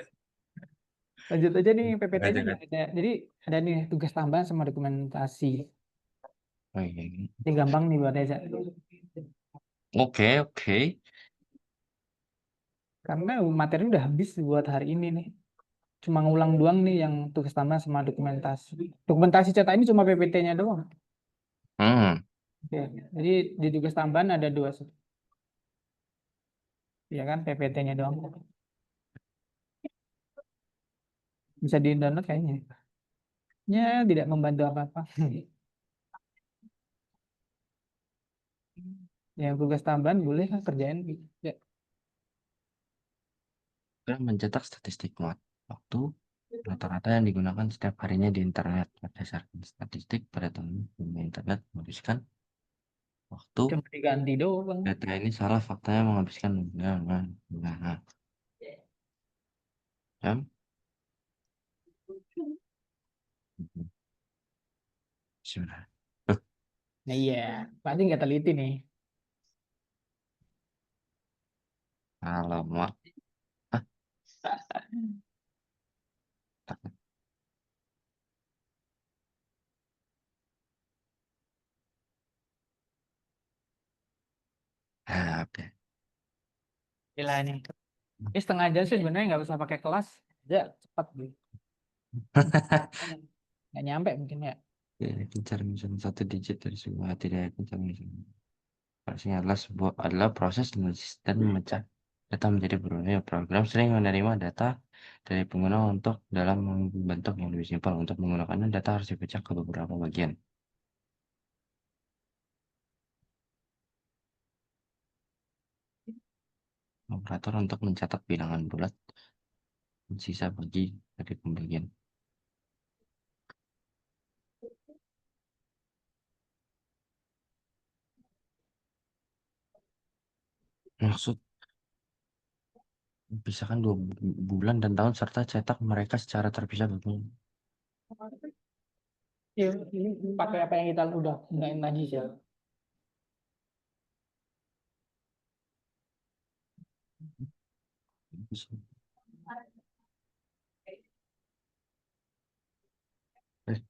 Lanjut aja nih Lanjut, PPT-nya nggak lanjut. ada. Jadi ada nih tugas tambahan sama dokumentasi. Oh, iya. Ini gampang nih buat Eza. Oke, oke. Karena materi udah habis buat hari ini nih. Cuma ngulang doang nih yang tugas tambahan sama dokumentasi. Dokumentasi cetak ini cuma PPT-nya doang. Hmm. Oke. Jadi di tugas tambahan ada dua. Ya kan PPT-nya doang. Bisa di-download kayaknya. Ya, tidak membantu apa-apa. Yang tugas tambahan boleh lah kerjain. Ya. Kita mencetak statistik muat waktu rata-rata yang digunakan setiap harinya di internet. Berdasarkan statistik pada tahun internet menuliskan waktu Cuma diganti doang. data ini salah faktanya menghabiskan nah, jam. Sebenarnya. Nah, iya, pasti nggak teliti nih. Alamak. Ah, oke. Gila nih. Ini setengah jam sih sebenarnya nggak usah pakai kelas. Ya, cepat. Nggak nyampe mungkin ya. Tidak kencar misalnya satu digit dari sebuah tidak kencar misalnya. Prosesnya adalah proses analisis dan memecah data menjadi beberapa program sering menerima data dari pengguna untuk dalam membentuk yang lebih simpel. Untuk menggunakannya, data harus dipecah ke beberapa bagian. Operator untuk mencatat bilangan bulat dan sisa bagi dari pembagian. Maksud pisahkan bulan dan tahun serta cetak mereka secara terpisah betul. Ya, ini pakai apa yang kita udah gunain tadi sih. Eh,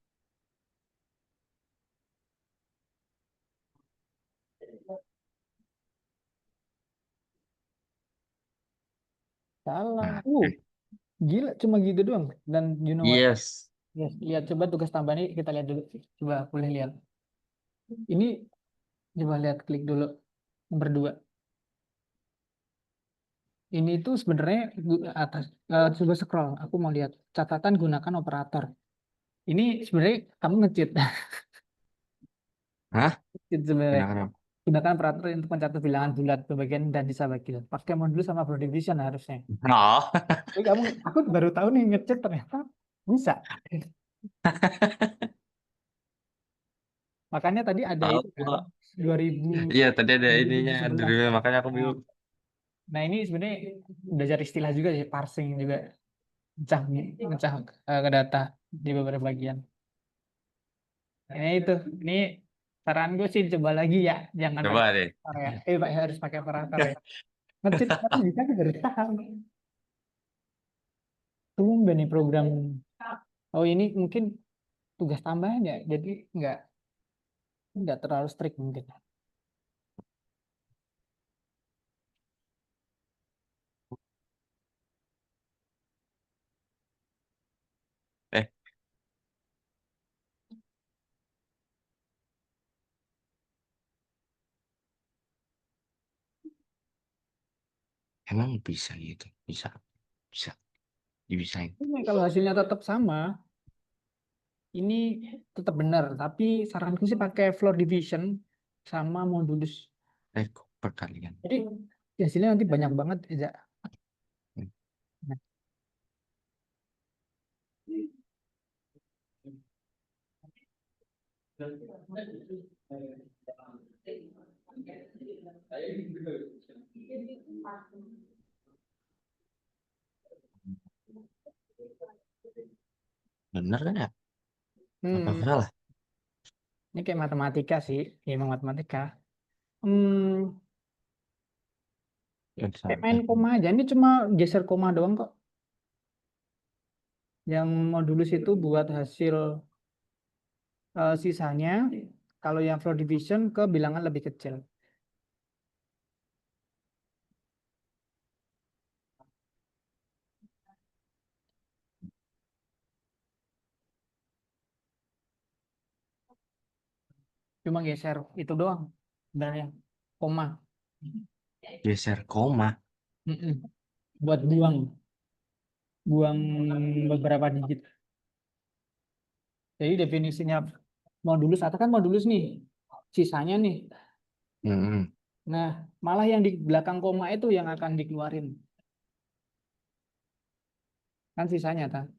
Salah. nah, Gila cuma gitu doang. Dan you know what? yes. Yes, lihat coba tugas tambahan ini kita lihat dulu. Coba boleh lihat. Ini coba lihat klik dulu nomor 2. Ini tuh sebenarnya atas coba scroll. Aku mau lihat catatan gunakan operator. Ini sebenarnya kamu nge-cheat. Hah? Cheat sebenarnya. Gunakan apa? Gunakan operator untuk mencatat bilangan bulat, pembagian dan sisa bagian. Pakai modul sama broad division harusnya. Oh. Tapi kamu, aku baru tahu nih nge-cheat ternyata bisa. Makanya tadi ada Tahu itu kan gua. 2000 Iya, tadi ada ininya 2011 dari kan. makanya aku Nah, bingung. nah ini sebenarnya belajar istilah juga sih, parsing juga, mecah mecah ke data di beberapa bagian. Ini itu, ini saran gue sih coba lagi ya, jangan pakai Coba deh. operator ya. Pak harus pakai operator ya. Ngetit kan bisa tuh baru tahu. Tumben nih program. Oh ini mungkin tugas tambahan ya, jadi nggak terlalu strict mungkin. Eh, emang bisa gitu? Bisa, bisa, dibisain. Ini kalau hasilnya tetap sama, ini tetap benar. Tapi saranku sih pakai floor division sama modulus. Kok perkalian. Jadi hasilnya nanti banyak banget ya. Hmm. Bener kan ya? Apa Hmm, salah? ini kayak matematika sih, ya emang matematika. Hmm, Yang kayak salah. main koma aja. Ini cuma geser koma doang kok. Yang modulus itu buat hasil sisanya. Kalau yang floor division ke bilangan lebih kecil. Cuma geser itu doang. Sebenarnya koma. Geser koma. Mm-mm. Buat buang buang beberapa digit. Jadi definisinya modulus atau kan modulus nih, sisanya nih. Hmm. Nah, malah yang di belakang koma itu yang akan dikeluarin. Kan sisanya, kan?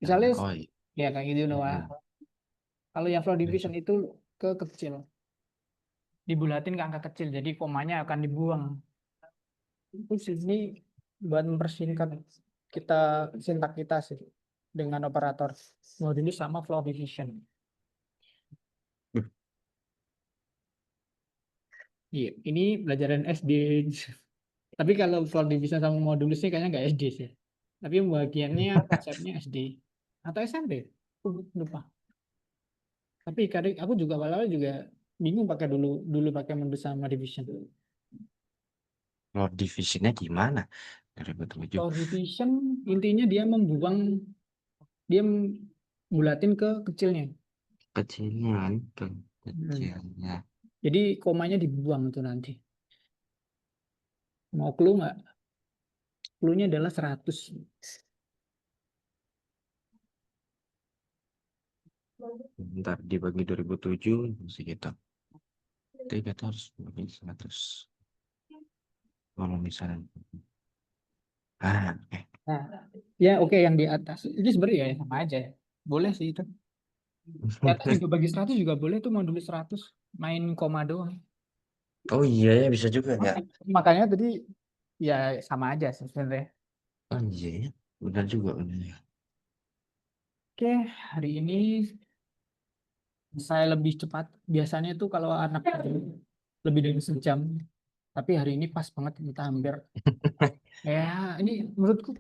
Misalnya, Oh iya. ya kayak gitu loh. Wak. Hmm. Kalau yang flow division Besok. itu ke kecil, dibulatin ke angka kecil, jadi komanya akan dibuang. Itu sini buat mempersingkat kita sintak kita sih dengan operator modulus sama flow division. Iya, ini pelajaran SD. Tapi kalau floor division sama modulus sih kayaknya nggak SD sih. Tapi bagiannya konsepnya SD atau SMP. Aku lupa. Tapi kadang aku juga awal-awal juga bingung pakai dulu pakai modulus sama division. Lord divisionnya gimana? Dari betul. Floor division intinya dia membuang dia Bulatin ke kecilnya. Kecilnya kan, Hmm. kecilnya. Jadi komanya dibuang tuh nanti. Mau clue nggak? Clue-nya adalah 100. Ntar dibagi 2007 masih gitu. Jadi kita harus bagi 100. Kalau misalnya, Nah, ya oke yang di atas. Ini sebenarnya ya sama aja ya. Boleh sih itu. Di atas juga bagi 100 juga boleh tuh modul 100. Main koma doang. Oh iya ya bisa juga ya. Makanya tadi ya sama aja sih sebenarnya. Oh iya ya, benar juga benar ya. Oke, hari ini saya lebih cepat. Biasanya tuh kalau anak lebih dari sejam. Tapi hari ini pas banget kita hampir. Ya, ini menurutku.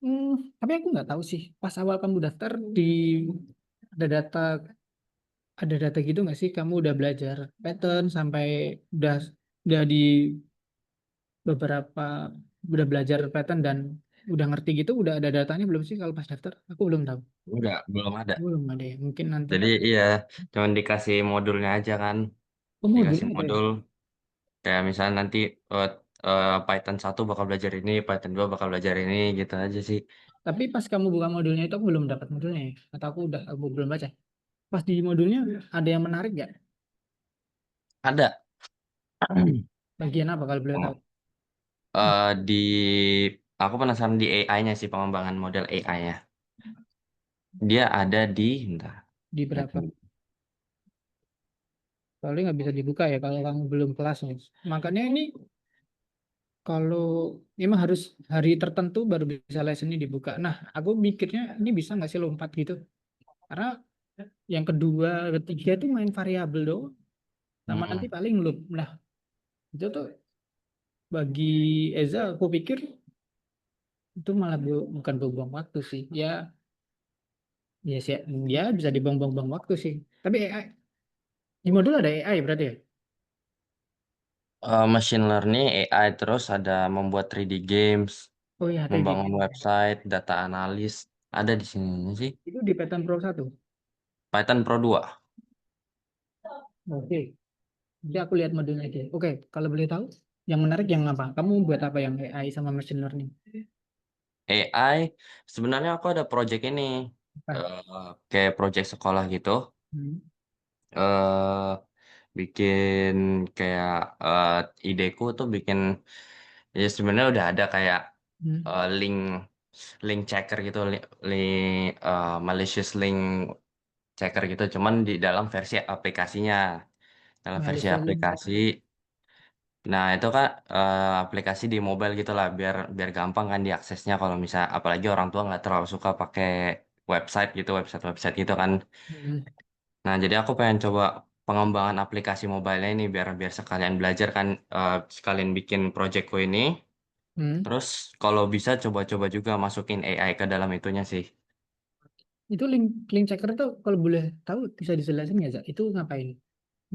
Hmm, tapi aku nggak tahu sih. Pas awal kamu daftar di ada data ada data gitu nggak sih? Kamu udah belajar pattern sampai udah udah di beberapa udah belajar pattern dan udah ngerti gitu. Udah ada datanya belum sih kalau pas daftar? Aku belum tahu. Enggak, belum ada. Belum ada ya. Mungkin nanti. Jadi iya, cuman dikasih modulnya aja kan. Oh, modul Dikasih ada ya? modul, kayak misalnya nanti Python 1 bakal belajar ini, Python 2 bakal belajar ini, gitu aja sih. Tapi pas kamu buka modulnya itu aku belum dapat modulnya ya. Atau aku belum baca. Pas di modulnya ada yang menarik nggak? Ada. Bagian apa kalau boleh tahu? Di aku penasaran di AI-nya sih, pengembangan model AI-nya. Dia ada di bentar. Di berapa? Soalnya nggak bisa dibuka ya kalau kamu belum kelas nih. Makanya ini kalau memang harus hari tertentu baru bisa les ini dibuka. Nah, aku mikirnya ini bisa nggak sih lompat gitu? Karena yang kedua, ketiga itu main variabel doang. Sama nanti Mm-mm. paling loop. Nah, itu tuh bagi Eza, aku pikir itu malah bukan buang waktu sih. Ya, ya sih, ya bisa dibuang-buang waktu sih. Tapi AI, di modul ada AI berarti ya? Machine learning, AI, terus ada membuat 3D games, Oh ya, 3D membangun game. website, data analis, ada di sini sih. Itu di Python Pro 1. Python Pro 2. Oke. Jadi aku lihat modelnya dia. Oke, kalau boleh tahu, yang menarik yang apa? Kamu buat apa yang AI sama machine learning? AI, sebenarnya aku ada project ini, Apa? kayak project sekolah gitu. Hmm. eh Bikin kayak eh, ideku tuh bikin, ya sebenarnya udah ada kayak Hmm. link link checker gitu, malicious link checker gitu, cuman di dalam versi aplikasinya, dalam versi Malaysia Link. aplikasi. Nah, itu kan aplikasi di mobile gitu lah, biar biar gampang kan diaksesnya, kalau misal apalagi orang tua nggak terlalu suka pakai website gitu, website gitu kan. Hmm. Nah, jadi aku pengen coba pengembangan aplikasi mobile ini biar biar sekalian belajar kan, sekalian bikin projectku ini. Hmm. Terus kalau bisa coba-coba juga masukin AI ke dalam itunya sih. Itu link link checker itu kalau boleh tahu bisa dijelasin nggak, Zak? Itu ngapain?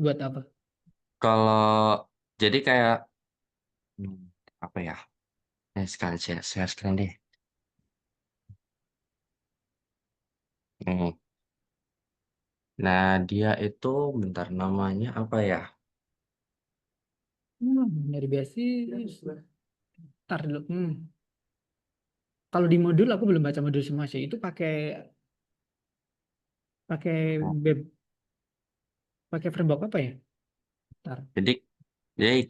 Buat apa? Kalau jadi kayak hmm, apa ya? Sekali share screen deh. Nih. Nah, dia itu bentar, namanya apa ya? Dari basis. Ntar dulu. Kalau di modul aku belum baca modul semua sih. Itu pakai pakai Nah, web pakai framework apa ya? Ntar. jadi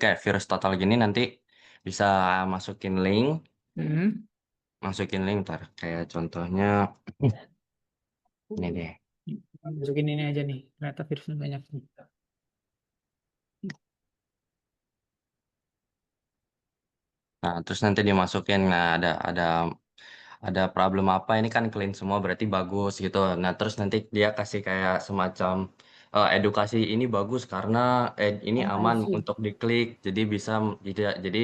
kayak virus total gini nanti bisa masukin link, Hmm. ntar kayak contohnya ini deh. Masukin ini aja nih. Ternyata virusnya banyak nih. Nah, terus nanti dimasukin, nah ada problem apa, ini kan clean semua berarti bagus gitu. Nah, terus nanti dia kasih kayak semacam edukasi, ini bagus karena ini Oh, I aman see. untuk diklik. Jadi bisa jadi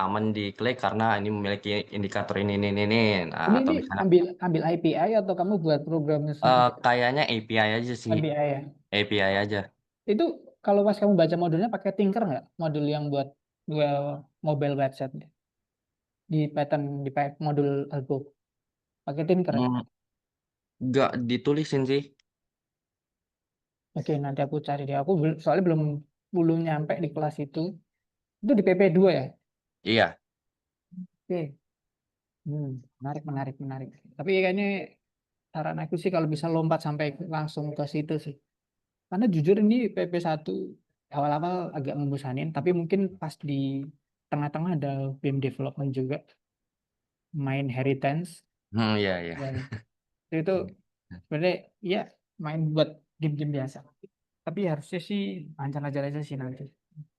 aman diklik karena ini memiliki indikator ini. Nah, Ini atau ini misalnya ambil ambil API atau kamu buat programnya sendiri? kayaknya API aja sih, API ya. API aja. Itu kalau pas kamu baca modulnya pakai Tinker nggak? Modul yang buat mobile website di Python modul Algo. Pakai Tinker ya? Nggak ditulisin sih. Oke, nanti aku cari deh. Aku soalnya belum belum nyampe di kelas itu. Itu di PP2 ya? Iya. Oke. Menarik, menarik, menarik. Tapi kayaknya saran aku sih kalau bisa lompat sampai langsung ke situ sih. Karena jujur ini PP1 awal-awal agak membosanin, tapi mungkin pas di tengah-tengah ada game development juga, main Inheritance, Iya, iya. dan itu sebenarnya ya main buat game-game biasa. Tapi harusnya sih lancar-lancar aja sih nanti.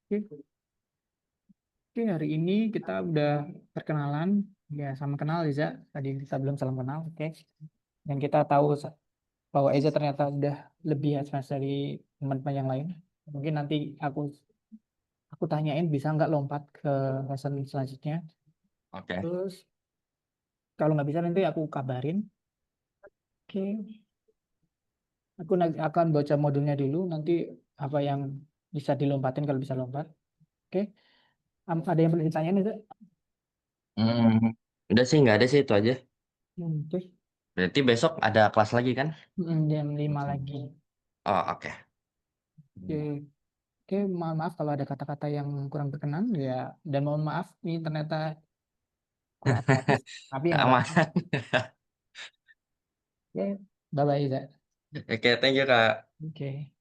Oke, oke, hari ini kita udah perkenalan, ya sama kenal Iza. Tadi kita belum salam kenal, oke. Dan kita tahu bahwa Eza ternyata udah lebih advance dari teman-teman yang lain. Mungkin nanti aku tanyain bisa nggak lompat ke lesson selanjutnya. Oke. Terus kalau nggak bisa nanti aku kabarin. Oke, aku akan baca modulnya dulu. Nanti apa yang bisa dilompatin kalau bisa lompat. Oke, ada yang perlu ditanyain itu? Hmm, Udah sih, nggak ada sih, itu aja. Oke. Berarti besok ada kelas lagi kan? Jam 5 lagi. Oh, oke. Oke, oke, mohon maaf kalau ada kata-kata yang kurang berkenan ya. Dan mohon maaf ini ternyata kurang akrobatis. Tapi ya nggak apa-apa. Aman. Oke, bye-bye, Za. Oke, thank you, Kak. Oke.